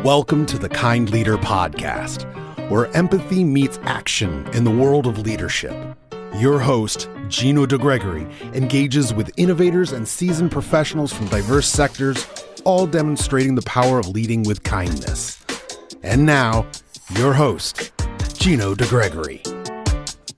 Welcome to the Kind Leader Podcast, where empathy meets action in the world of leadership. Your host, Gino Degregori, engages with innovators and seasoned professionals from diverse sectors, all demonstrating the power of leading with kindness. And now, your host, Gino Degregori.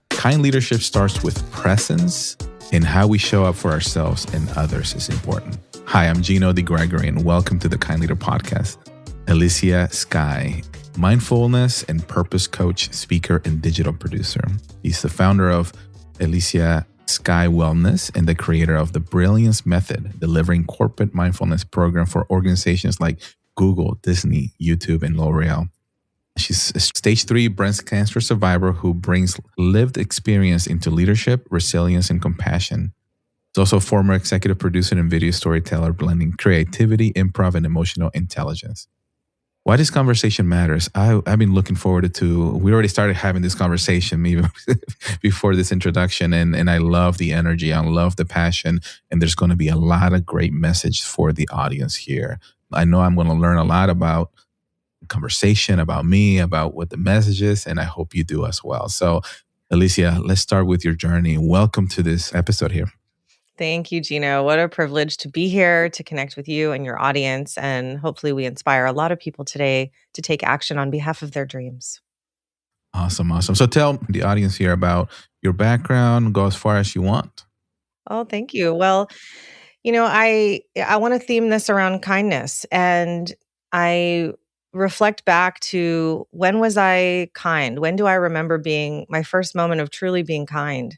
Kind leadership starts with presence, and how we show up for ourselves and others is important. Hi, I'm Gino Degregori, and welcome to the Kind Leader Podcast. Elysia Skye, mindfulness and purpose coach, speaker, and digital producer. He's the founder of Elysia Skye Wellness and the creator of the Brilliance Method, delivering corporate mindfulness program for organizations like Google, Disney, YouTube, and L'Oreal. She's a stage 3 breast cancer survivor who brings lived experience into leadership, resilience, and compassion. She's also a former executive producer and video storyteller, blending creativity, improv, and emotional intelligence. Why this conversation matters, I've been looking forward to, we already started having this conversation even before this introduction, and I love the energy, I love the passion, and there's going to be a lot of great message for the audience here. I know I'm going to learn a lot about conversation, about me, about what the message is, and I hope you do as well. So, Elysia, let's start with your journey. Welcome to this episode here. Thank you, Gino. What a privilege to be here, to connect with you and your audience. And hopefully we inspire a lot of people today to take action on behalf of their dreams. Awesome. So tell the audience here about your background. Go as far as you want. Oh, thank you. Well, I want to theme this around kindness. And I reflect back to, when was I kind? When do I remember being my first moment of truly being kind?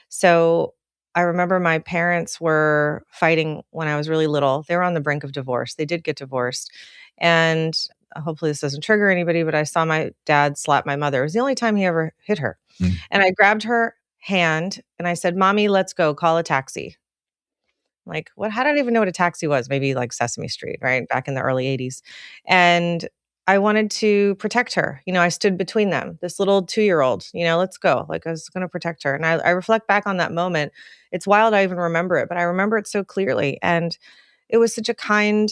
So I remember my parents were fighting when I was really little. They were on the brink of divorce. They did get divorced. And hopefully this doesn't trigger anybody, but I saw my dad slap my mother. It was the only time he ever hit her. And I grabbed her hand and I said, "Mommy, let's go, call a taxi." Like, what? How did I even know what a taxi was? Maybe like Sesame Street, right? Back in the early 80s. And I wanted to protect her. I stood between them, this little 2-year-old, let's go. Like, I was going to protect her. And I reflect back on that moment. It's wild I even remember it, but I remember it so clearly. And it was such a kind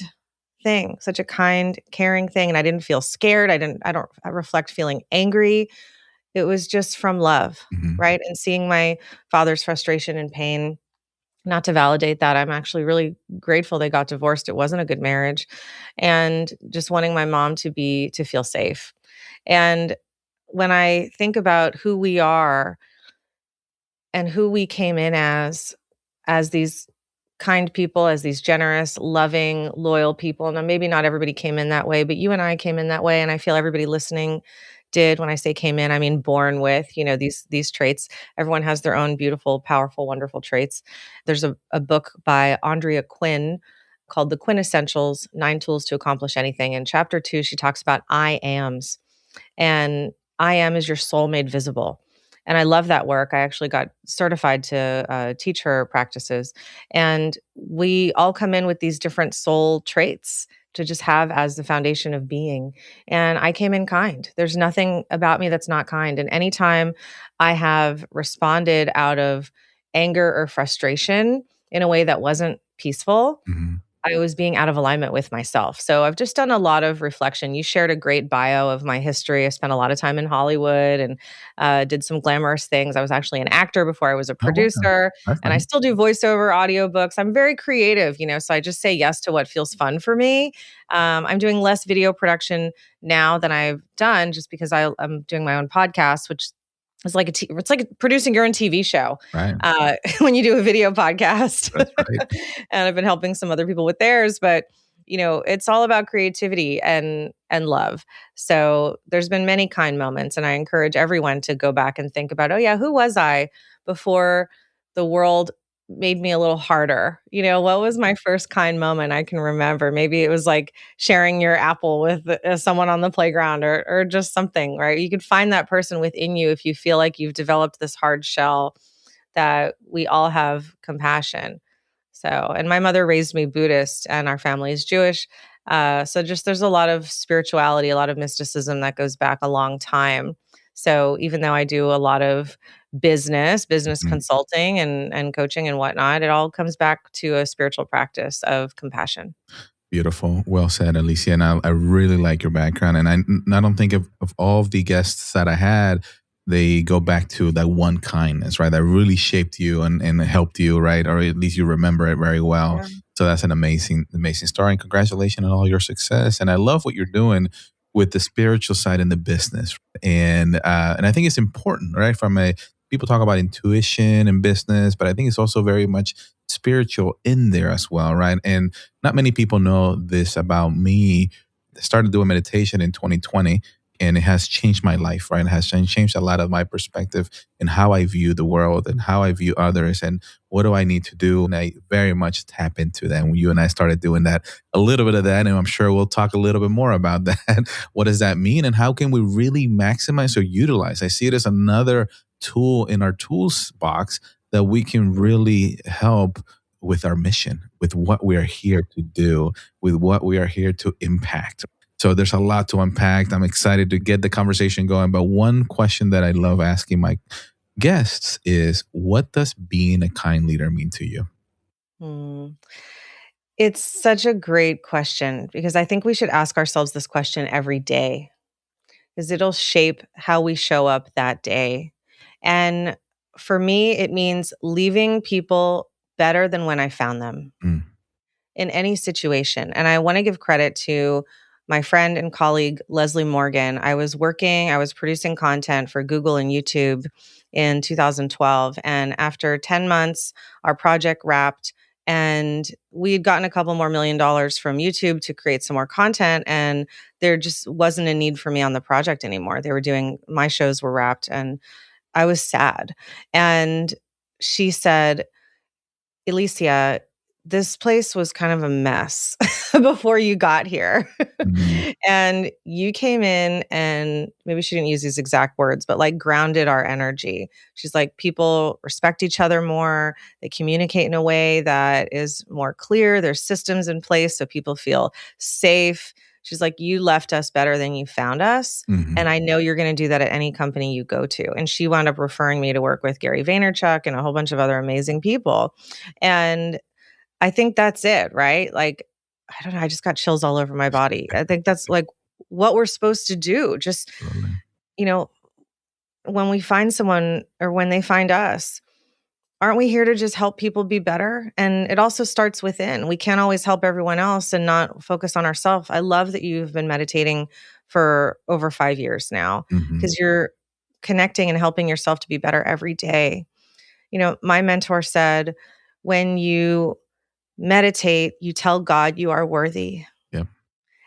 thing, such a kind, caring thing. And I didn't feel scared. I reflect feeling angry. It was just from love, right? And seeing my father's frustration and pain. Not to validate that, I'm actually really grateful they got divorced. It wasn't a good marriage. And just wanting my mom to feel safe. And when I think about who we are and who we came in as these kind people, as these generous, loving, loyal people. Now, maybe not everybody came in that way, but you and I came in that way. And I feel everybody listening did. When I say came in, I mean born with, these traits. Everyone has their own beautiful, powerful, wonderful traits. There's a book by Andrea Quinn called The Quintessentials: 9 Tools to Accomplish Anything. In chapter 2, she talks about I ams. And I am is your soul made visible. And I love that work. I actually got certified to teach her practices. And we all come in with these different soul traits to just have as the foundation of being. And I came in kind. There's nothing about me that's not kind. And anytime I have responded out of anger or frustration in a way that wasn't peaceful, I was being out of alignment with myself. So I've just done a lot of reflection. You shared a great bio of my history. I spent a lot of time in Hollywood and did some glamorous things. I was actually an actor before I was a producer, and I still do voiceover audiobooks. I'm very creative, so I just say yes to what feels fun for me. I'm doing less video production now than I've done, just because I'm doing my own podcast, which it's like producing your own TV show, right. When you do a video podcast. That's right. And I've been helping some other people with theirs, but it's all about creativity and love. So there's been many kind moments, and I encourage everyone to go back and think about, oh yeah, who was I before the world made me a little harder? What was my first kind moment I can remember? Maybe it was like sharing your apple with someone on the playground or just something, right? You could find that person within you if you feel like you've developed this hard shell, that we all have compassion. So, and my mother raised me Buddhist and our family is Jewish. So just there's a lot of spirituality, a lot of mysticism that goes back a long time. So even though I do a lot of business consulting and coaching and whatnot, it all comes back to a spiritual practice of compassion. Beautiful. Well said, Elysia. And I really like your background. And I don't think of all of the guests that I had, they go back to that one kindness, right? That really shaped you and helped you, right? Or at least you remember it very well. Yeah. So that's an amazing story. And congratulations on all your success. And I love what you're doing with the spiritual side in the business. And I think it's important, right? People talk about intuition and business, but I think it's also very much spiritual in there as well, right? And not many people know this about me. I started doing meditation in 2020, and it has changed my life, right? It has changed a lot of my perspective in how I view the world and how I view others and what do I need to do. And I very much tap into that. When you and I started doing that, a little bit of that, and I'm sure we'll talk a little bit more about that. What does that mean? And how can we really maximize or utilize? I see it as another tool in our tools box that we can really help with our mission, with what we are here to do, with what we are here to impact. So there's a lot to unpack. I'm excited to get the conversation going. But one question that I love asking my guests is, what does being a kind leader mean to you? Hmm. It's such a great question because I think we should ask ourselves this question every day because it'll shape how we show up that day. And for me, it means leaving people better than when I found them Mm, in any situation. And I want to give credit to my friend and colleague, Leslie Morgan. I was producing content for Google and YouTube in 2012. And after 10 months, our project wrapped. And we'd gotten a couple more $1 million from YouTube to create some more content. And there just wasn't a need for me on the project anymore. My shows were wrapped and I was sad. And she said, Elysia, this place was kind of a mess before you got here. mm, And you came in and maybe she didn't use these exact words, but like grounded our energy. She's like, people respect each other more. They communicate in a way that is more clear. There's systems in place so people feel safe. She's like, you left us better than you found us. mhm, And I know you're going to do that at any company you go to. And she wound up referring me to work with Gary Vaynerchuk and a whole bunch of other amazing people. And I think that's it, right? Like, I don't know, I just got chills all over my body. I think that's like what we're supposed to do. Just, Absolutely. you know, when we find someone or when they find us, aren't we here to just help people be better? And it also starts within. We can't always help everyone else and not focus on ourselves. I love that you've been meditating for over 5 years now Mhm. because you're connecting and helping yourself to be better every day. My mentor said, when you meditate, you tell God you are worthy. Yep.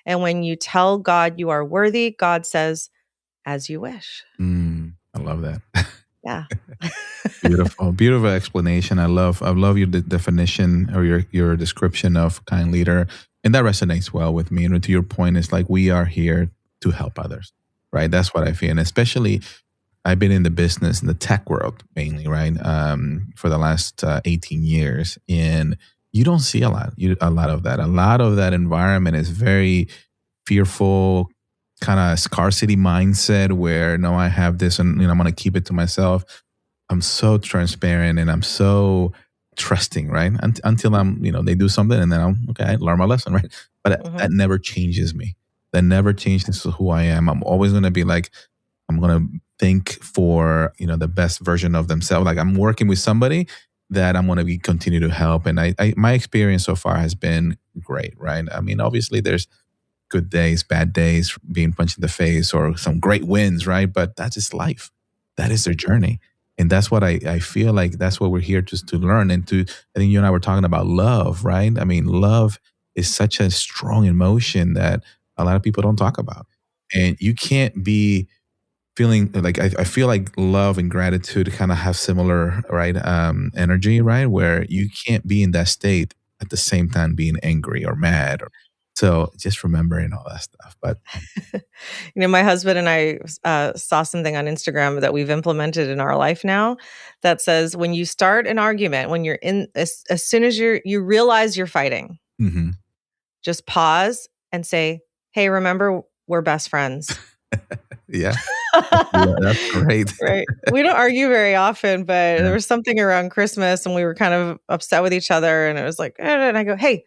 And when you tell God you are worthy, God says, as you wish. I love that. Yeah. Beautiful, beautiful explanation. I love your definition or your description of kind leader, and that resonates well with me. And to your point, it's like we are here to help others, right? That's what I feel, and especially I've been in the business in the tech world mainly, right, for the last 18 years, and you don't see a lot of that. A lot of that environment is very fearful, kind of scarcity mindset where no, I have this, and I'm going to keep it to myself. I'm so transparent and I'm so trusting, right? Until they do something and then okay, I learn my lesson, right? But that Mhm. never changes me. That never changes who I am. I'm always going to be like, I'm going to think for, the best version of themselves. Like I'm working with somebody that I'm going to be continue to help. And my experience so far has been great, right? I mean, obviously there's good days, bad days, being punched in the face, or some great wins, right? But that's just life. That is their journey. And that's what I feel like that's what we're here just to learn. And I think you and I were talking about love, right? I mean, love is such a strong emotion that a lot of people don't talk about. And you can't be feeling like, I feel like love and gratitude kind of have similar, right? Energy, right? Where you can't be in that state at the same time being angry or mad. So just remembering all that stuff. But My husband and I saw something on Instagram that we've implemented in our life now that says when you start an argument, when you're as soon as you realize you're fighting, mhm. just pause and say, "Hey, remember we're best friends." Yeah, that's great. Right. We don't argue very often, but there Yeah. was something around Christmas and we were kind of upset with each other and it was like, and I go, "Hey,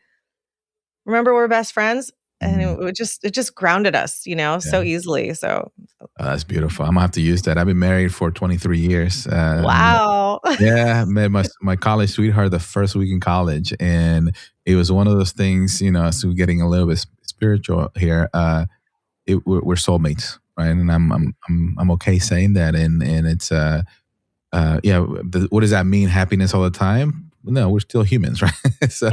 Remember we're best friends? And Mm, it just grounded us, yeah. so easily. So Oh, that's beautiful. I'm gonna have to use that. I've been married for 23 years. wow. Yeah, I met my college sweetheart the first week in college, and it was one of those things. As we're getting a little bit spiritual here, we're soulmates, right? And I'm okay saying that, and it's yeah. What does that mean? Happiness all the time? No, we're still humans, right? So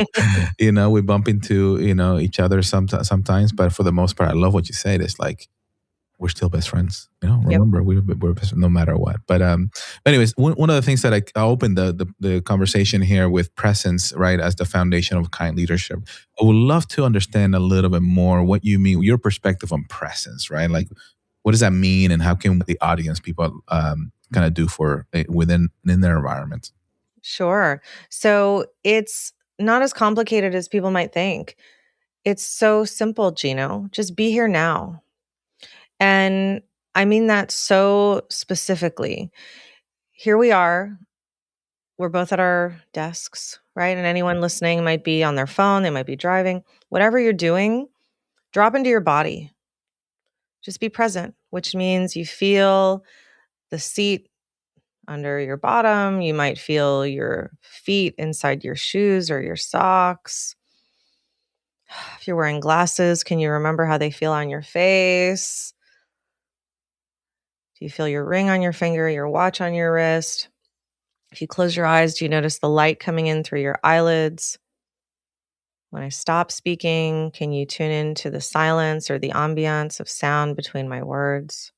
we bump into each other sometimes, but for the most part, I love what you said. It's like we're still best friends. Yep. Remember, we're best, no matter what. But anyways, one of the things that I opened the conversation here with presence, right, as the foundation of kind leadership. I would love to understand a little bit more what you mean, your perspective on presence, right? Like, what does that mean, and how can the audience, people, kind of do for within in their environment? Sure. So it's not as complicated as people might think. It's so simple, Gino. Just be here now. And I mean that so specifically. Here we are. We're both at our desks, right? And anyone listening might be on their phone, they might be driving. Whatever you're doing, drop into your body. Just be present, which means you feel the seat under your bottom. You might feel your feet inside your shoes or your socks. If you're wearing glasses, can you remember how they feel on your face? Do you feel your ring on your finger, your watch on your wrist? If you close your eyes, do you notice the light coming in through your eyelids? When I stop speaking, can you tune into the silence or the ambiance of sound between my words?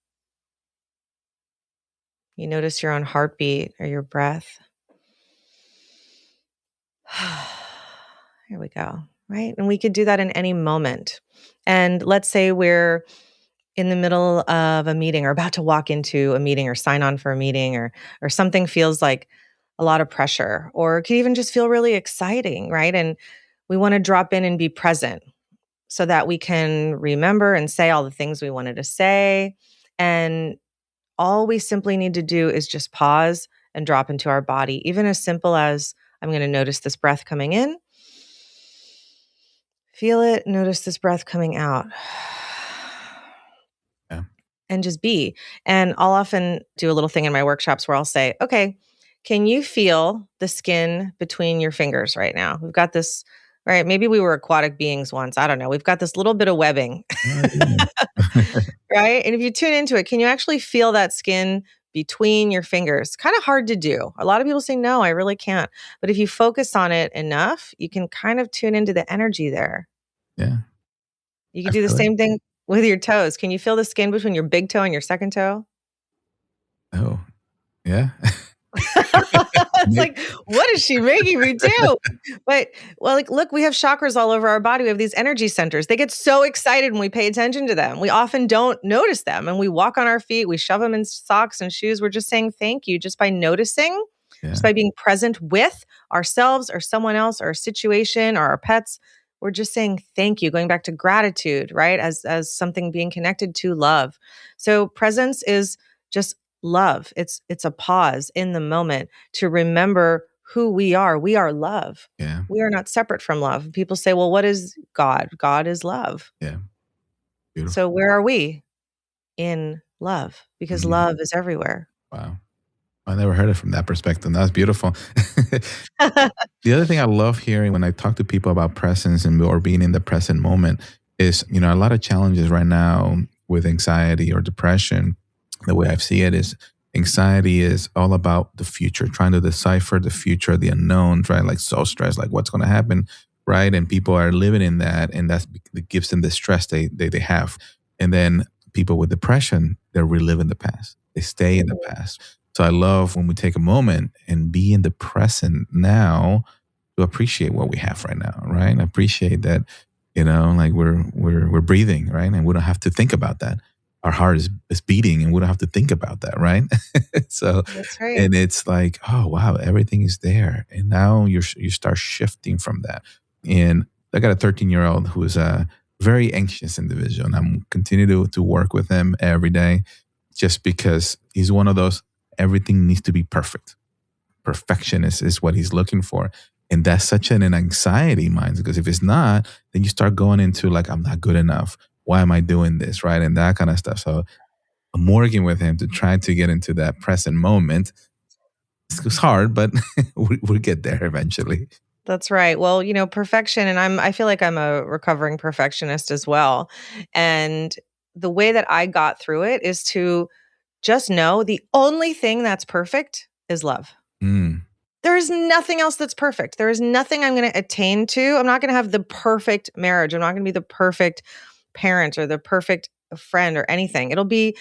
You notice your own heartbeat or your breath. Here we go. Right. And we could do that in any moment. And let's say we're in the middle of a meeting or about to walk into a meeting or sign on for a meeting or something feels like a lot of pressure or it could even just feel really exciting, right? And we want to drop in and be present so that we can remember and say all the things we wanted to say. And all we simply need to do is just pause and drop into our body, even as simple as I'm going to notice this breath coming in. Feel it. Notice this breath coming out. Yeah. And just be. And I'll often do a little thing in my workshops where I'll say, okay, can you feel the skin between your fingers right now? We've got this, right? Maybe we were aquatic beings once. I don't know. We've got this little bit of webbing, Oh, yeah. right? And if you tune into it, can you actually feel that skin between your fingers? Kind of hard to do. A lot of people say, no, I really can't. But if you focus on it enough, you can kind of tune into the energy there. Yeah. You I can do the feel it. same thing with your toes. Can you feel the skin between your big toe and your second toe? Oh, yeah. It's Maybe. like, what is she making me do? But well, like, look, we have chakras all over our body. We have these energy centers. They get so excited when we pay attention to them. We often don't notice them. And we walk on our feet, we shove them in socks and shoes. We're just saying thank you just by noticing, just Yeah. by being present with ourselves or someone else or a situation or our pets. We're just saying thank you, going back to gratitude, right? As something being connected to love. So presence is just love. It's a pause in the moment to remember who we are. We are love. Yeah. We are not separate from love. People say, well, what is God? God is love. Yeah. Beautiful. So where are we? In love, because Mhm. love is everywhere. Wow. I never heard it from that perspective. That's beautiful. The other thing I love hearing when I talk to people about presence and or being in the present moment is, a lot of challenges right now with anxiety or depression. The way I see it is anxiety is all about the future, trying to decipher the future, the unknowns, right? Like so stressed, like what's going to happen, right? And people are living in that, and that gives them the stress they have. And then people with depression, they're reliving the past. They stay in the past. So I love when we take a moment and be in the present now to appreciate what we have right now, right? And appreciate that, like we're breathing, right? And we don't have to think about that. Our heart is beating and we don't have to think about that, right? So, That's right. and it's like, oh wow, everything is there. And now you start shifting from that. And I got a 13-year-old who is a very anxious individual, and I'm continue to work with him every day just because he's one of those, everything needs to be perfect. Perfection is what he's looking for. And that's such an anxiety mind, because if it's not, then you start going into like, I'm not good enough. Why am I doing this? Right. And that kind of stuff. So I'm working with him to try to get into that present moment. It's hard, but we'll get there eventually. That's right. Well, perfection, and I feel like I'm a recovering perfectionist as well. And the way that I got through it is to just know the only thing that's perfect is love. Mm, There is nothing else that's perfect. There is nothing I'm going to attain to. I'm not going to have the perfect marriage. I'm not going to be the perfect parent or the perfect friend or anything. It'll be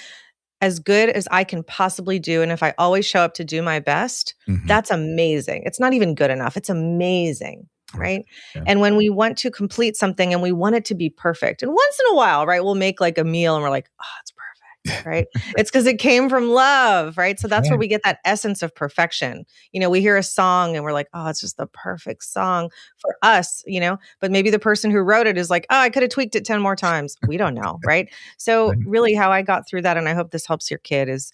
as good as I can possibly do. And if I always show up to do my best, mhm. that's amazing. It's not even good enough. It's amazing. Right. Right. Yeah. And when we want to complete something and we want it to be perfect, and once in a while, right, we'll make like a meal and we're like, oh, it's perfect. Right. It's because it came from love. Right. So that's where Right. we get that essence of perfection. We hear a song and we're like, oh, it's just the perfect song for us, but maybe the person who wrote it is like, oh, I could have tweaked it 10 more times. We don't know. Right. So, Right. really, how I got through that, and I hope this helps your kid, is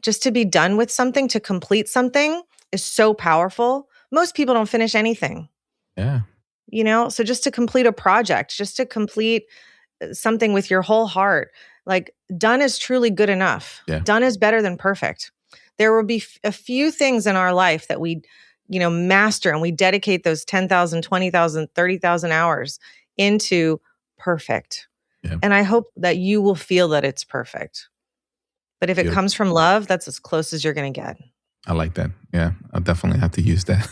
just to be done with something, to complete something is so powerful. Most people don't finish anything, Yeah. so just to complete a project, just to complete something with your whole heart, like done is truly good enough. Yeah. Done is better than perfect. There will be a few things in our life that we, master, and we dedicate those 10,000, 20,000, 30,000 hours into perfect. Yeah. And I hope that you will feel that it's perfect. But if it Beautiful. comes from love, that's as close as you're going to get. I like that. Yeah. I'll definitely have to use that.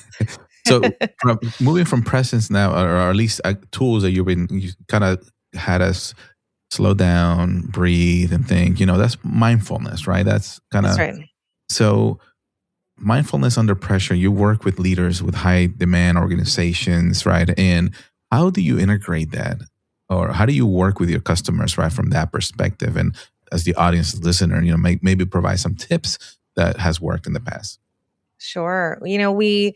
So moving from presence now, or at least tools that you kind of had us slow down, breathe, and think, that's mindfulness, right? That's kind That's of, right. so mindfulness under pressure. You work with leaders with high demand organizations, right? And how do you integrate that? Or how do you work with your customers, right? From that perspective. And as the audience listener, maybe provide some tips that has worked in the past. Sure. We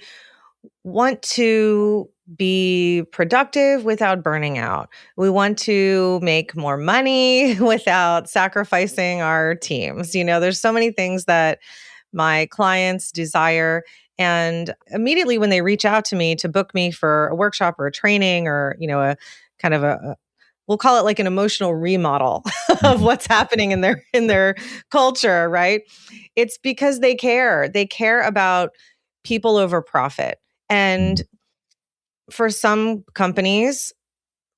want to be productive without burning out. We want to make more money without sacrificing our teams. There's so many things that my clients desire. And immediately when they reach out to me to book me for a workshop or a training, or, a kind of we'll call it like an emotional remodel of Mhm. what's happening in their culture, right? It's because they care. They care about people over profit. And for some companies,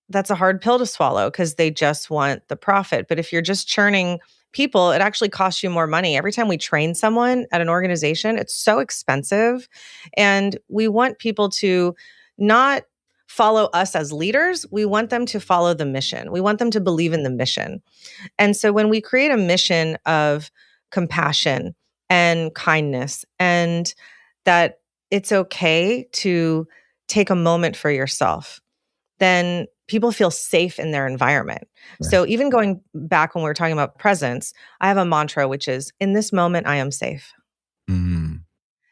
that's a hard pill to swallow because they just want the profit. But if you're just churning people, it actually costs you more money. Every time we train someone at an organization, it's so expensive. And we want people to not follow us as leaders. We want them to follow the mission. We want them to believe in the mission. And so when we create a mission of compassion and kindness, and that it's okay to take a moment for yourself, then people feel safe in their environment. Yeah. So even going back when we were talking about presence, I have a mantra, which is, in this moment, I am safe. Mm.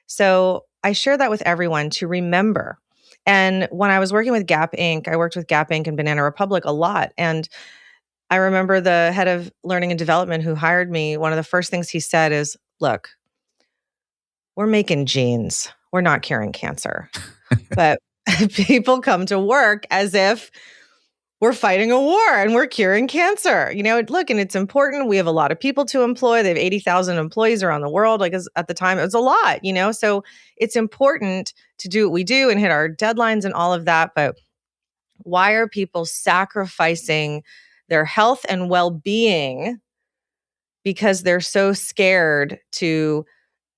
So I share that with everyone to remember. And when I was working with Gap Inc., I worked with Gap Inc. and Banana Republic a lot. And I remember the head of learning and development who hired me, one of the first things he said is, look, we're making jeans. We're not curing cancer. But people come to work as if we're fighting a war and we're curing cancer. Look, and it's important. We have a lot of people to employ. They have 80,000 employees around the world. Like at the time, it was a lot, so it's important to do what we do and hit our deadlines and all of that. But why are people sacrificing their health and well-being because they're so scared to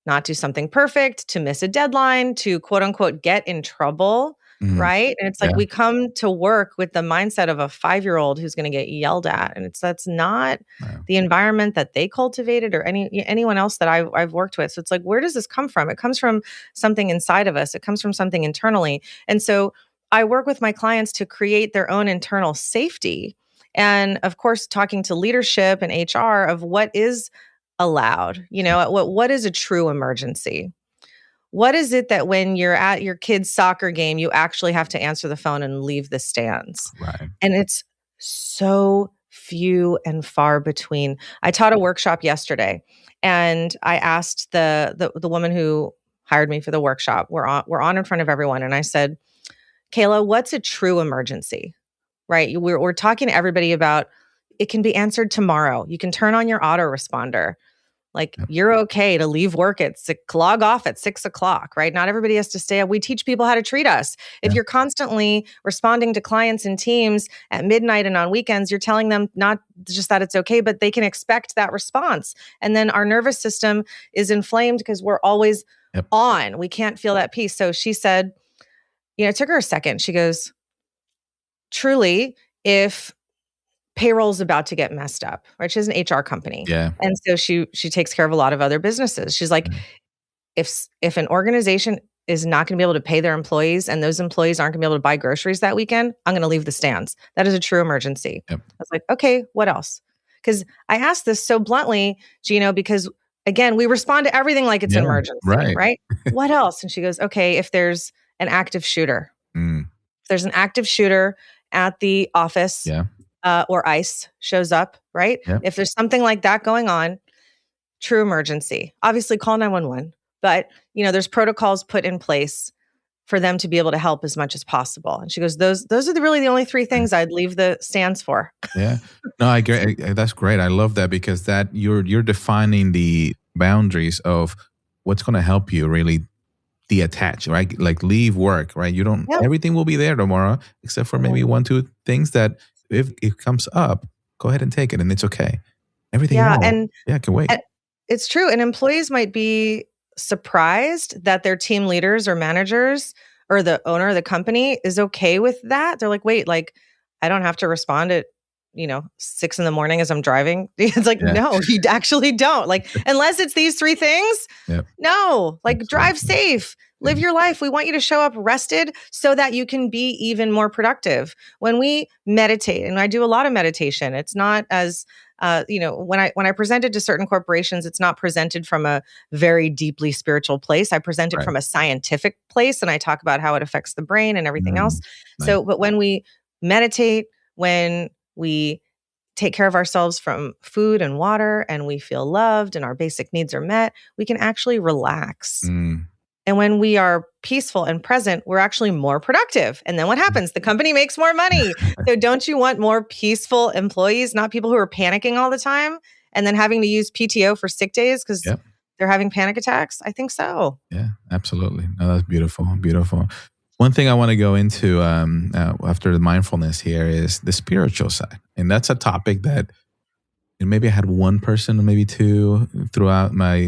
not do something perfect, to miss a deadline, to quote unquote get in trouble, Mm. right? And it's like Yeah. we come to work with the mindset of a 5-year-old who's going to get yelled at, and that's not Wow. the environment that they cultivated or anyone else that I've worked with. So it's like, where does this come from? It comes from something inside of us. It comes from something internally, and so I work with my clients to create their own internal safety. And of course, talking to leadership and HR of what is allowed, what is a true emergency? What is it that when you're at your kid's soccer game, you actually have to answer the phone and leave the stands? Right. And it's so few and far between. I taught a workshop yesterday, and I asked the woman who hired me for the workshop. We're on in front of everyone. And I said, Kayla, what's a true emergency? Right? We're talking to everybody about it can be answered tomorrow. You can turn on your autoresponder. Like Yep. you're okay to leave work log off at 6 o'clock, right? Not everybody has to stay up. We teach people how to treat us. If Yeah. you're constantly responding to clients and teams at midnight and on weekends, you're telling them not just that it's okay, but they can expect that response. And then our nervous system is inflamed because we're always Yep. on. We can't feel that peace. So she said, it took her a second. She goes, truly, if payroll's about to get messed up, right? She has an HR company. Yeah. And so she takes care of a lot of other businesses. She's like, if an organization is not going to be able to pay their employees and those employees aren't going to be able to buy groceries that weekend, I'm going to leave the stands. That is a true emergency. Yep. I was like, okay, what else? Because I asked this so bluntly, Gino, because again, we respond to everything like it's an emergency, right? What else? And she goes, okay, if there's an active shooter, if there's an active shooter at the office, or ICE shows up, right? Yep. If there's something like that going on, true emergency. Obviously, call 911. But there's protocols put in place for them to be able to help as much as possible. And she goes, those are really the only three things I'd leave the stands for. Yeah. No, I agree. That's great. I love that because that you're defining the boundaries of what's going to help you really detach, right? Like leave work, right? You don't. Yep. Everything will be there tomorrow, except for maybe 1-2 things that if it comes up, go ahead and take it, and it's okay. Everything else, can wait. It's true. And employees might be surprised that their team leaders or managers or the owner of the company is okay with that. They're like, wait, like I don't have to respond at 6 a.m. as I'm driving. It's like, no, you actually don't. Like, unless it's these three things, no, like drive safe, live your life. We want you to show up rested so that you can be even more productive. When we meditate, and I do a lot of meditation, it's not as, when I presented to certain corporations, it's not presented from a very deeply spiritual place. I present it from a scientific place, and I talk about how it affects the brain and everything else. Nice. So, but when we meditate, when we take care of ourselves from food and water, and we feel loved and our basic needs are met, we can actually relax. And when we are peaceful and present, we're actually more productive. And then what happens? The company makes more money. So don't you want more peaceful employees, not people who are panicking all the time and then having to use PTO for sick days because they're having panic attacks? I think so. Yeah, absolutely. No, that's beautiful. Beautiful. One thing I want to go into after the mindfulness here is the spiritual side. And that's a topic that maybe I had one person or maybe two throughout my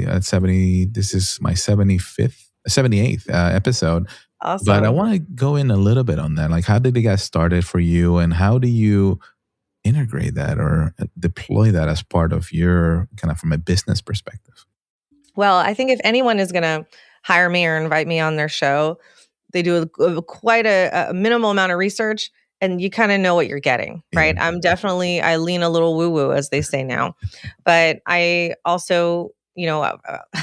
this is my 78th episode. Awesome. But I want to go in a little bit on that. Like, how did it get started for you and how do you integrate that or deploy that as part of your kind of from a business perspective? Well, I think if anyone is going to hire me or invite me on their show, they do quite a minimal amount of research and you kind of know what you're getting, right? I lean a little woo-woo, as they say now. But I also,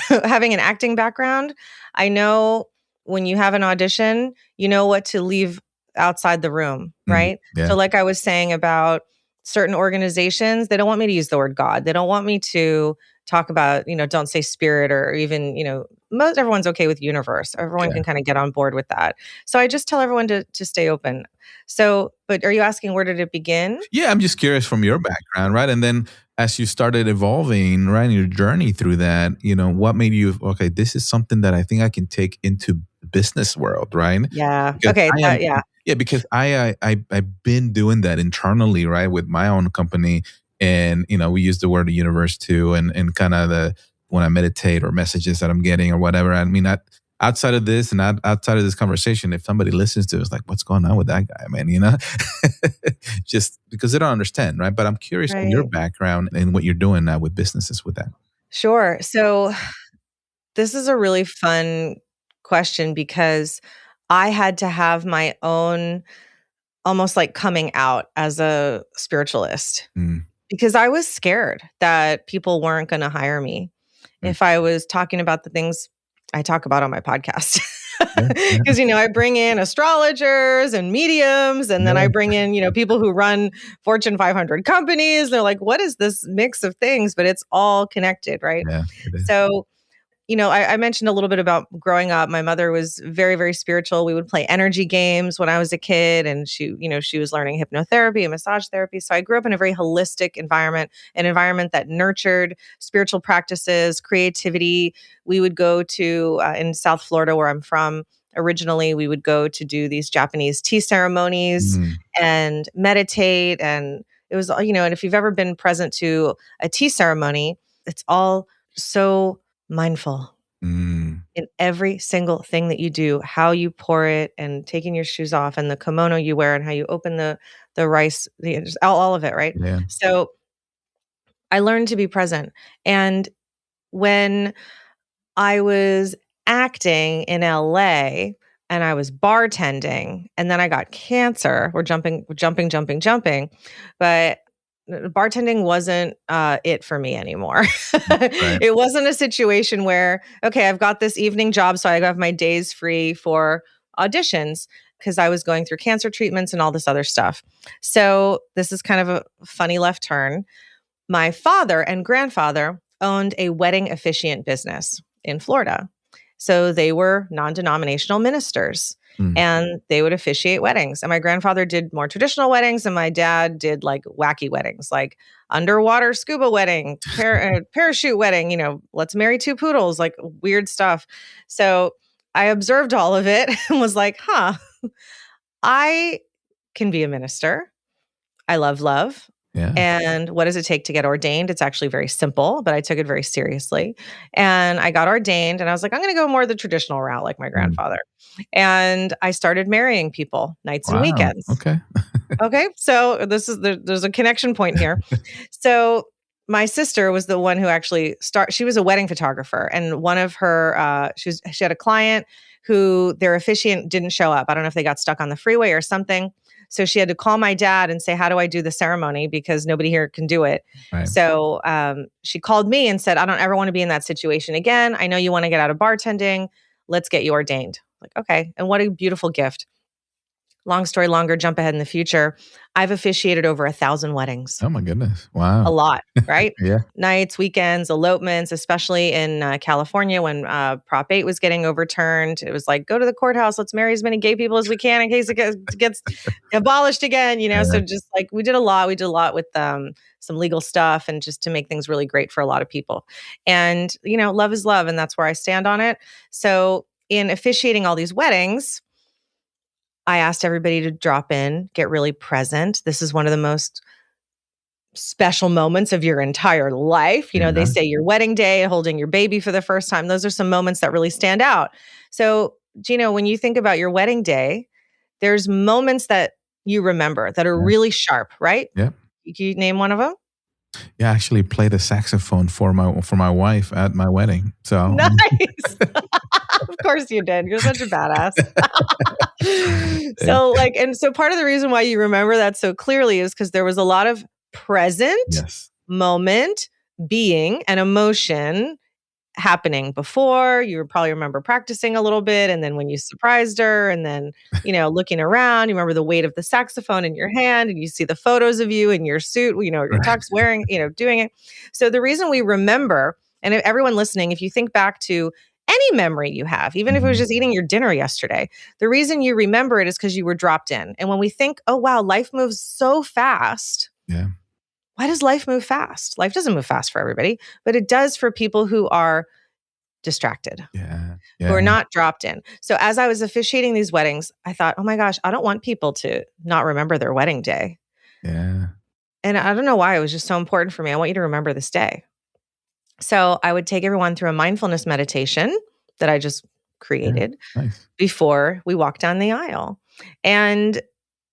having an acting background, I know when you have an audition, you know what to leave outside the room, right? So like I was saying about certain organizations, they don't want me to use the word God. They don't want me to talk about, don't say spirit or even, everyone's okay with universe. Everyone can kind of get on board with that. So I just tell everyone to stay open. So, but are you asking where did it begin? Yeah, I'm just curious from your background, right? And then as you started evolving, right, your journey through that, what made you, okay, this is something that I think I can take into the business world, right? Yeah. Because okay. Yeah, because I've been doing that internally, right, with my own company. And, we use the word universe too, and kind of when I meditate or messages that I'm getting or whatever. I mean, outside of this and outside of this conversation, if somebody listens to it, it's like, what's going on with that guy, man? Just because they don't understand, right? But I'm curious on your background and what you're doing now with businesses with that. Sure. So this is a really fun question because I had to have my own almost like coming out as a spiritualist. Because I was scared that people weren't going to hire me if I was talking about the things I talk about on my podcast. Because, I bring in astrologers and mediums, and then I bring in, people who run Fortune 500 companies. They're like, what is this mix of things? But it's all connected, right? Yeah, so I mentioned a little bit about growing up. My mother was very, very spiritual. We would play energy games when I was a kid, and she was learning hypnotherapy and massage therapy. So I grew up in a very holistic environment, an environment that nurtured spiritual practices, creativity. We would go to, in South Florida, where I'm from, originally, we would go to do these Japanese tea ceremonies and meditate. And it was, and if you've ever been present to a tea ceremony, it's all so mindful in every single thing that you do, how you pour it and taking your shoes off and the kimono you wear and how you open the rice, just all of it, right? Yeah. So I learned to be present. And when I was acting in LA and I was bartending, and then I got cancer. We're jumping. But bartending wasn't it for me anymore. Right. It wasn't a situation where, okay, I've got this evening job, so I have my days free for auditions, because I was going through cancer treatments and all this other stuff. So this is kind of a funny left turn. My father and grandfather owned a wedding officiant business in Florida. So they were non-denominational ministers and they would officiate weddings. And my grandfather did more traditional weddings and my dad did like wacky weddings, like underwater scuba wedding, parachute wedding, let's marry two poodles, like weird stuff. So I observed all of it and was like, I can be a minister. I love love. Yeah. And what does it take to get ordained? It's actually very simple, but I took it very seriously. And I got ordained and I was like, I'm going to go more the traditional route like my grandfather. And I started marrying people nights and weekends. Okay. Okay. So there's a connection point here. So my sister was the one who actually she was a wedding photographer, and one of her, she had a client who their officiant didn't show up. I don't know if they got stuck on the freeway or something. So she had to call my dad and say, how do I do the ceremony? Because nobody here can do it. Right. So she called me and said, I don't ever want to be in that situation again. I know you want to get out of bartending. Let's get you ordained. Like, okay. And what a beautiful gift. Long story longer, jump ahead in the future. I've officiated over 1,000 weddings. Oh my goodness. Wow. A lot, right? Yeah. Nights, weekends, elopements, especially in California when Prop 8 was getting overturned. It was like, go to the courthouse. Let's marry as many gay people as we can in case it gets abolished again, Yeah. So just like we did a lot with some legal stuff and just to make things really great for a lot of people. And, love is love. And that's where I stand on it. So in officiating all these weddings, I asked everybody to drop in, get really present. This is one of the most special moments of your entire life. They say your wedding day, holding your baby for the first time. Those are some moments that really stand out. So, Gino, when you think about your wedding day, there's moments that you remember that are really sharp, right? Yeah. Can you name one of them? Yeah, I actually played the saxophone for my wife at my wedding. So nice. Of course you did. You're such a badass. So part of the reason why you remember that so clearly is because there was a lot of present moment, being, and emotion happening before. You probably remember practicing a little bit, and then when you surprised her, and then looking around, you remember the weight of the saxophone in your hand, and you see the photos of you in your suit, your tux wearing, doing it. So the reason we remember, and everyone listening, if you think back to any memory you have, even if it was just eating your dinner yesterday, the reason you remember it is because you were dropped in. And when we think, oh wow, life moves so fast. Yeah. Why does life move fast? Life doesn't move fast for everybody, but it does for people who are distracted, who are not dropped in. So as I was officiating these weddings, I thought, oh my gosh, I don't want people to not remember their wedding day. Yeah. And I don't know why it was just so important for me. I want you to remember this day. So I would take everyone through a mindfulness meditation that I just created before we walked down the aisle. And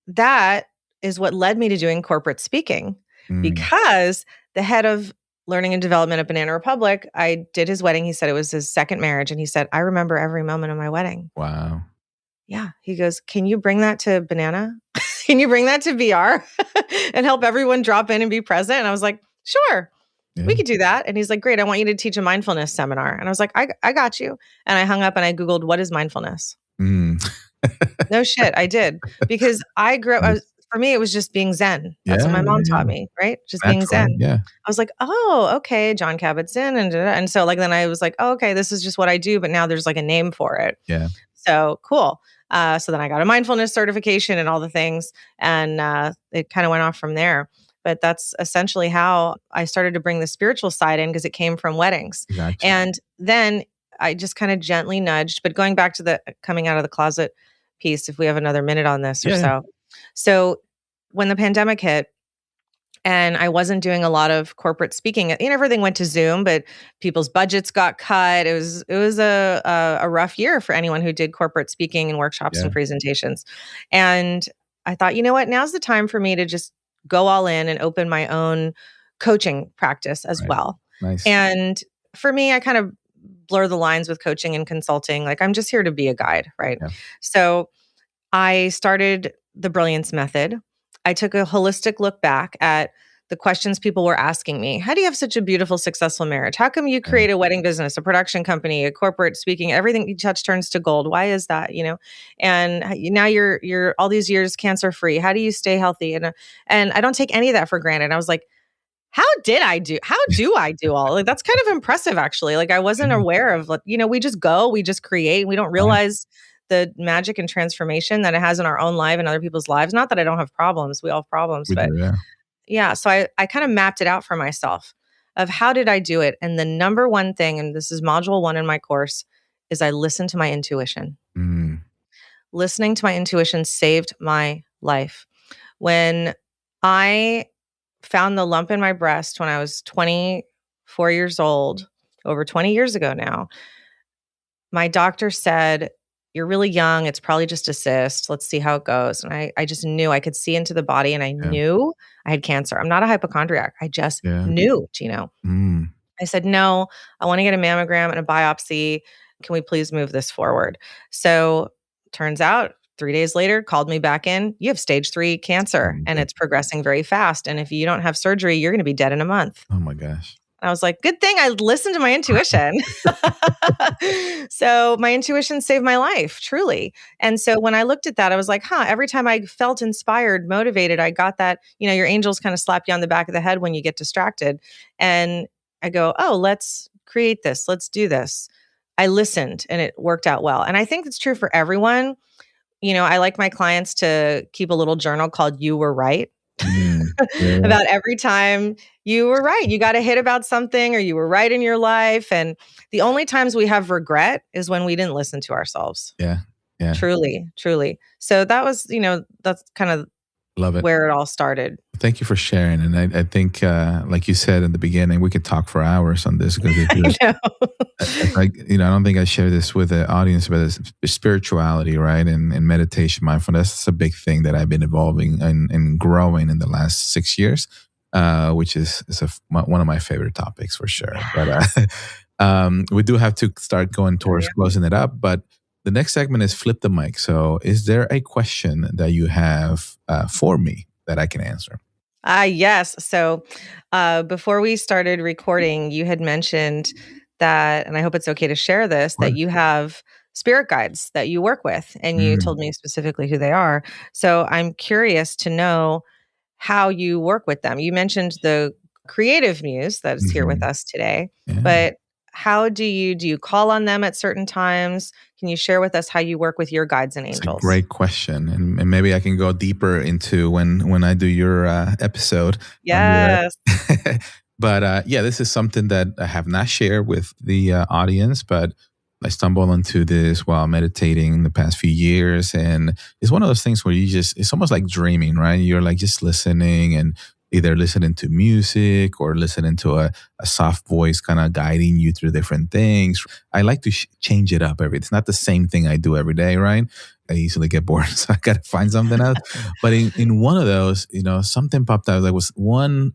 that is what led me to doing corporate speaking. Because the head of learning and development at Banana Republic, I did his wedding. He said it was his second marriage. And he said, I remember every moment of my wedding. Wow. Yeah. He goes, can you bring that to Banana? Can you bring that to VR and help everyone drop in and be present? And I was like, sure, we could do that. And he's like, great. I want you to teach a mindfulness seminar. And I was like, I got you. And I hung up and I Googled, what is mindfulness? No shit, I did. Because I grew up, for me, it was just being Zen. Yeah, That's what my yeah, mom yeah. taught me, right? Just being Natural. Zen. Yeah. I was like, oh, okay, John Kabat-Zinn, and so like then I was like, oh, okay, this is just what I do, but now there's like a name for it. Yeah. So cool. So then I got a mindfulness certification and all the things, and it kind of went off from there. But that's essentially how I started to bring the spiritual side in because it came from weddings. Gotcha. And then I just kind of gently nudged, but going back to the coming out of the closet piece, if we have another minute on this or Yeah. so. So when the pandemic hit, and I wasn't doing a lot of corporate speaking. Everything went to Zoom, but people's budgets got cut. It was a rough year for anyone who did corporate speaking and workshops Yeah. and presentations. And I thought, you know what? Now's the time for me to just go all in and open my own coaching practice as Right. well. Nice. And for me, I kind of blur the lines with coaching and consulting. Like I'm just here to be a guide, right? Yeah. So I started the Brilliance Method. I took a holistic look back at the questions people were asking me. How do you have such a beautiful, successful marriage? How come you create a wedding business, a production company, a corporate speaking, everything you touch turns to gold? Why is that? And now you're all these years cancer free. How do you stay healthy? And I don't take any of that for granted. I was like, how do I do all? Like that's kind of impressive actually. Like I wasn't aware of we just go, we just create, we don't realize the magic and transformation that it has in our own life and other people's lives. Not that I don't have problems. We all have problems, We but do, yeah. yeah. So I kind of mapped it out for myself of how did I do it? And the number one thing, and this is module 1 in my course, is I listened to my intuition. Mm. Listening to my intuition saved my life. When I found the lump in my breast when I was 24 years old, over 20 years ago now, my doctor said, you're really young. It's probably just a cyst. Let's see how it goes. And I just knew I could see into the body and I knew I had cancer. I'm not a hypochondriac. I just knew, Gino. Mm. I said, no, I want to get a mammogram and a biopsy. Can we please move this forward? So turns out 3 days later, called me back in. You have stage 3 cancer and it's progressing very fast. And if you don't have surgery, you're going to be dead in a month. Oh my gosh. I was like, good thing I listened to my intuition. So my intuition saved my life, truly. And so when I looked at that, I was like, every time I felt inspired, motivated, I got that, your angels kind of slap you on the back of the head when you get distracted. And I go, oh, let's create this. Let's do this. I listened and it worked out well. And I think it's true for everyone. I like my clients to keep a little journal called You Were Right. About every time you were right. You got a hit about something or you were right in your life. And the only times we have regret is when we didn't listen to ourselves. Yeah. Yeah. Truly, truly. So that was, that's kind of Love it. Where it all started. Thank you for sharing. And I think, like you said in the beginning, we could talk for hours on this. Because I know. I don't think I share this with the audience, but it's spirituality, right? And meditation, mindfulness. That's a big thing that I've been evolving and growing in the last 6 years, which is one of my favorite topics for sure. But we do have to start going towards closing it up. But the next segment is Flip the Mic. So is there a question that you have for me that I can answer? Yes. So before we started recording, you had mentioned that, and I hope it's okay to share this, that you have spirit guides that you work with, and you told me specifically who they are. So I'm curious to know how you work with them. You mentioned the creative muse that is here with us today, but how do you call on them at certain times? Can you share with us how you work with your guides and angels? It's a great question. And maybe I can go deeper into when I do your episode. Yes. But this is something that I have not shared with the audience, but I stumbled into this while meditating the past few years. And it's one of those things where it's almost like dreaming, right? You're like just listening and either listening to music or listening to a soft voice kind of guiding you through different things. I like to change it up it's not the same thing I do every day, right? I easily get bored, so I got to find something else. But in one of those, something popped out. There was one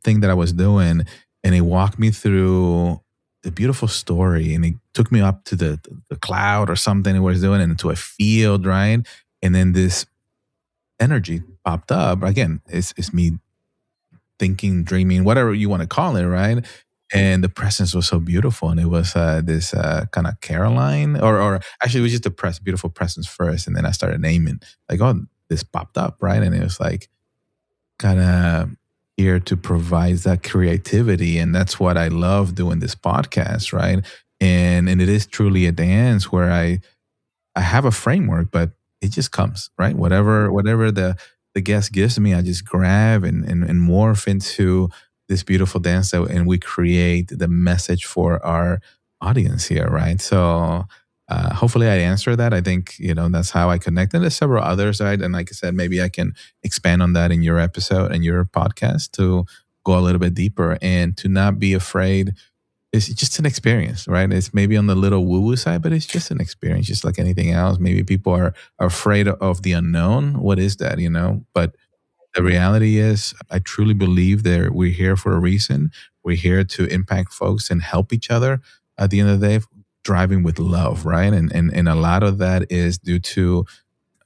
thing that I was doing, and it walked me through the beautiful story, and it took me up to the cloud or something it was doing, and into a field, right? And then this energy popped up. Again, it's me thinking, dreaming, whatever you want to call it, right? And the presence was so beautiful. And it was this kind of Caroline, or actually it was just a beautiful presence first. And then I started naming, like, oh, this popped up, right? And it was like kind of here to provide that creativity. And that's what I love doing this podcast, right? And it is truly a dance where I have a framework, but it just comes, right? Whatever the guest gives me, I just grab and morph into this beautiful dance and we create the message for our audience here, right? So hopefully I answer that. I think, that's how I connect. And there's several others, right? And like I said, maybe I can expand on that in your episode and your podcast to go a little bit deeper and to not be afraid. It's just an experience, right? It's maybe on the little woo-woo side, but it's just an experience, just like anything else. Maybe people are afraid of the unknown. What is that, But the reality is, I truly believe that we're here for a reason. We're here to impact folks and help each other at the end of the day, driving with love, right? And a lot of that is due to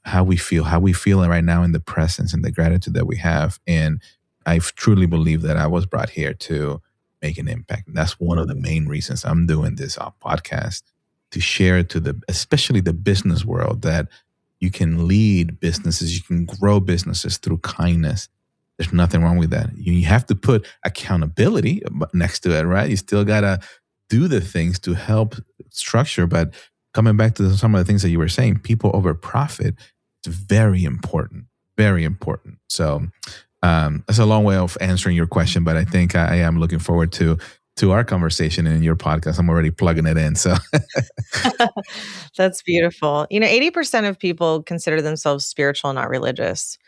how we feel right now in the presence and the gratitude that we have. And I truly believe that I was brought here to make an impact. And that's one of the main reasons I'm doing this podcast, to share to especially the business world, that you can lead businesses, you can grow businesses through kindness. There's nothing wrong with that. You have to put accountability next to it, right? You still got to do the things to help structure. But coming back to some of the things that you were saying, people over profit, it's very important, very important. So that's a long way of answering your question, but I think I am looking forward to our conversation and your podcast. I'm already plugging it in. So that's beautiful. 80% of people consider themselves spiritual, not religious.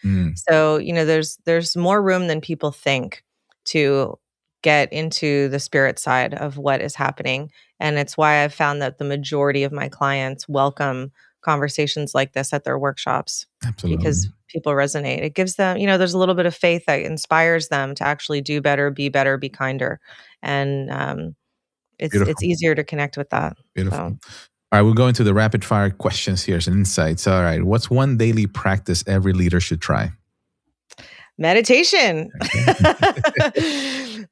So, there's more room than people think to get into the spirit side of what is happening. And it's why I've found that the majority of my clients welcome conversations like this at their workshops. Absolutely. Because people resonate. It gives them, there's a little bit of faith that inspires them to actually do better, be kinder. And it's easier to connect with that. Beautiful. So. All right, we'll go into the rapid fire questions here, some insights. All right, what's one daily practice every leader should try? Meditation.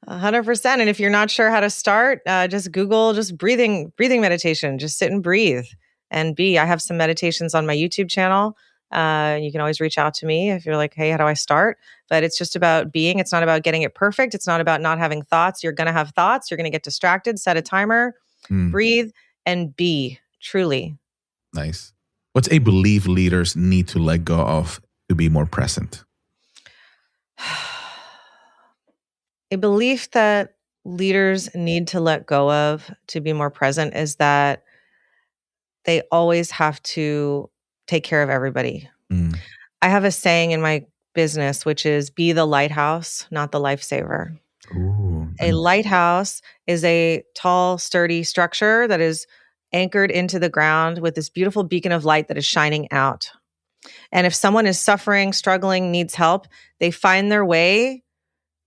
100%. And if you're not sure how to start, just Google breathing meditation. Just sit and breathe and be. I have some meditations on my YouTube channel. You can always reach out to me if you're like, hey, how do I start? But it's just about being. It's not about getting it perfect. It's not about not having thoughts. You're going to have thoughts. You're going to get distracted. Set a timer, breathe, and be. Truly. Nice. What's a belief leaders need to let go of to be more present? A belief that leaders need to let go of to be more present is that they always have to take care of everybody. I have a saying in my business, which is be the lighthouse, not the lifesaver. Ooh, a lighthouse is a tall, sturdy structure that is anchored into the ground with this beautiful beacon of light that is shining out. And if someone is suffering, struggling, needs help, they find their way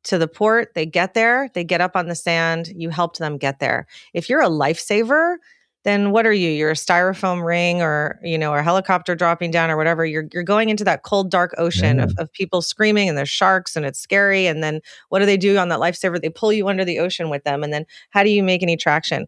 to the port, they get there, they get up on the sand, you helped them get there. If you're a lifesaver, then what are you? You're a styrofoam ring or, a helicopter dropping down or whatever. You're going into that cold, dark ocean of people screaming and there's sharks and it's scary. And then what do they do on that lifesaver? They pull you under the ocean with them. And then how do you make any traction?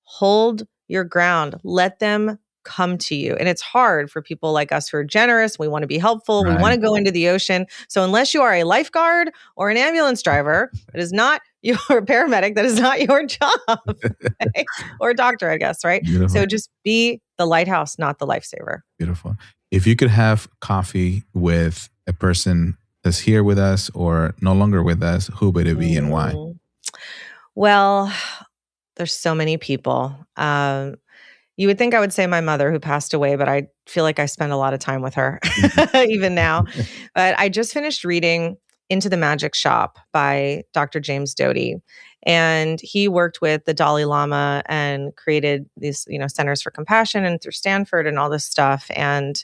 Hold your ground. Let them come to you. And it's hard for people like us who are generous. We want to be helpful. Right. We want to go into the ocean. So unless you are a lifeguard or an ambulance driver, that is not your paramedic, that is not your job. Okay? Or a doctor, I guess, right? Beautiful. So just be the lighthouse, not the lifesaver. Beautiful. If you could have coffee with a person that's here with us or no longer with us, who would it be and why? Well, there's so many people. You would think I would say my mother who passed away, but I feel like I spend a lot of time with her even now. But I just finished reading Into the Magic Shop by Dr. James Doty. And he worked with the Dalai Lama and created these, centers for compassion and through Stanford and all this stuff. And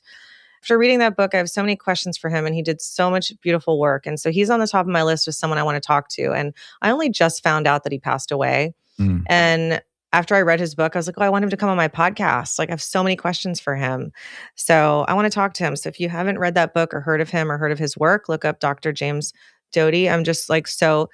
after reading that book, I have so many questions for him and he did so much beautiful work. And so he's on the top of my list with someone I want to talk to. And I only just found out that he passed away. And after I read his book, I was like, I want him to come on my podcast. Like, I have so many questions for him. So I want to talk to him. So if you haven't read that book or heard of him or heard of his work, look up Dr. James Doty. I'm just so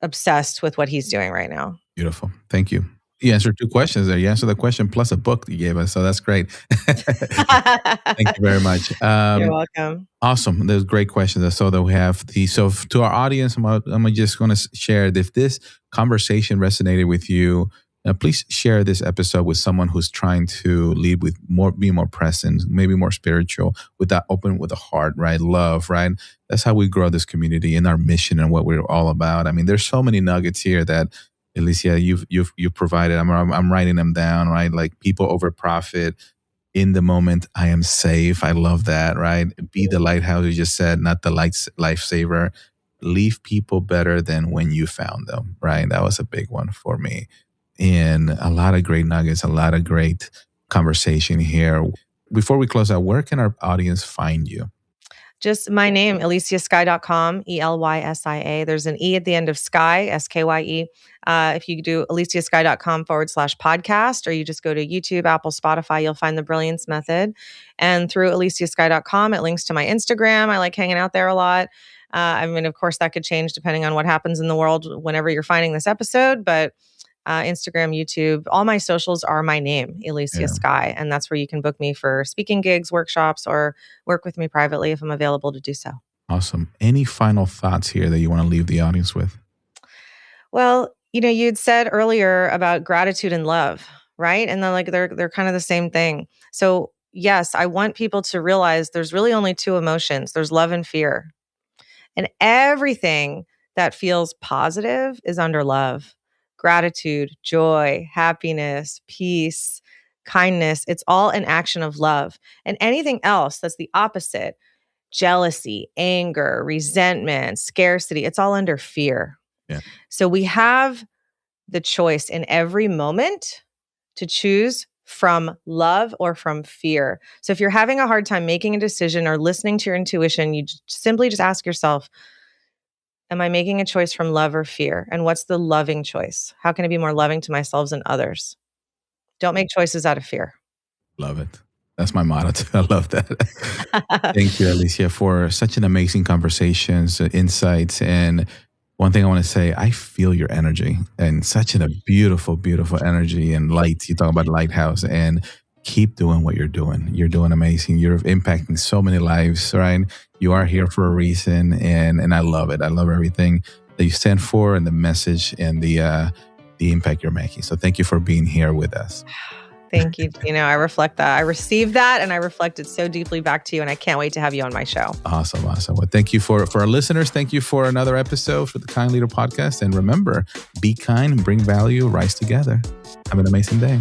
obsessed with what he's doing right now. Beautiful. Thank you. You answered 2 questions there. You answered the question plus a book you gave us, so that's great. Thank you very much. You're welcome. Awesome. Those great questions. I saw that we have so to our audience, I'm just going to share if this conversation resonated with you, please share this episode with someone who's trying to lead with be more present, maybe more spiritual, with that open with a heart, right? Love, right? That's how we grow this community in our mission and what we're all about. I mean, there's so many nuggets here that Elysia, you've provided. I'm writing them down, right? Like people over profit. In the moment, I am safe. I love that, right? Be the lighthouse, you just said, not the lifesaver. Leave people better than when you found them, right? That was a big one for me. And a lot of great nuggets, a lot of great conversation here. Before we close out, where can our audience find you? Just my name, ElysiaSkye.com, ELYSIA. There's an E at the end of Skye, SKYE. If you do ElysiaSkye.com/podcast, or you just go to YouTube, Apple, Spotify, you'll find the Brilliance Method. And through ElysiaSkye.com, it links to my Instagram. I like hanging out there a lot. I mean, of course, that could change depending on what happens in the world whenever you're finding this episode, but Instagram, YouTube, all my socials are my name, Elysia Skye. And that's where you can book me for speaking gigs, workshops, or work with me privately if I'm available to do so. Awesome. Any final thoughts here that you want to leave the audience with? Well, you'd said earlier about gratitude and love, right? And then they're kind of the same thing. So yes, I want people to realize there's really only 2 emotions. There's love and fear. And everything that feels positive is under love. Gratitude, joy, happiness, peace, kindness, it's all an action of love. And anything else that's the opposite, jealousy, anger, resentment, scarcity, it's all under fear. Yeah. So we have the choice in every moment to choose from love or from fear. So if you're having a hard time making a decision or listening to your intuition, you simply just ask yourself, am I making a choice from love or fear? And what's the loving choice? How can I be more loving to myself and others? Don't make choices out of fear. Love it. That's my motto too. I love that. Thank you, Elysia, for such an amazing conversations, insights. And one thing I want to say, I feel your energy and such a beautiful, beautiful energy and light. You talk about lighthouse, and keep doing what you're doing. You're doing amazing. You're impacting so many lives, right? You are here for a reason, and I love it. I love everything that you stand for and the message and the impact you're making. So thank you for being here with us. Thank you. I reflect that. I received that, and I reflect it so deeply back to you, and I can't wait to have you on my show. Awesome. Well, thank you for our listeners. Thank you for another episode for the Kind Leader Podcast. And remember, be kind and bring value, rise together. Have an amazing day.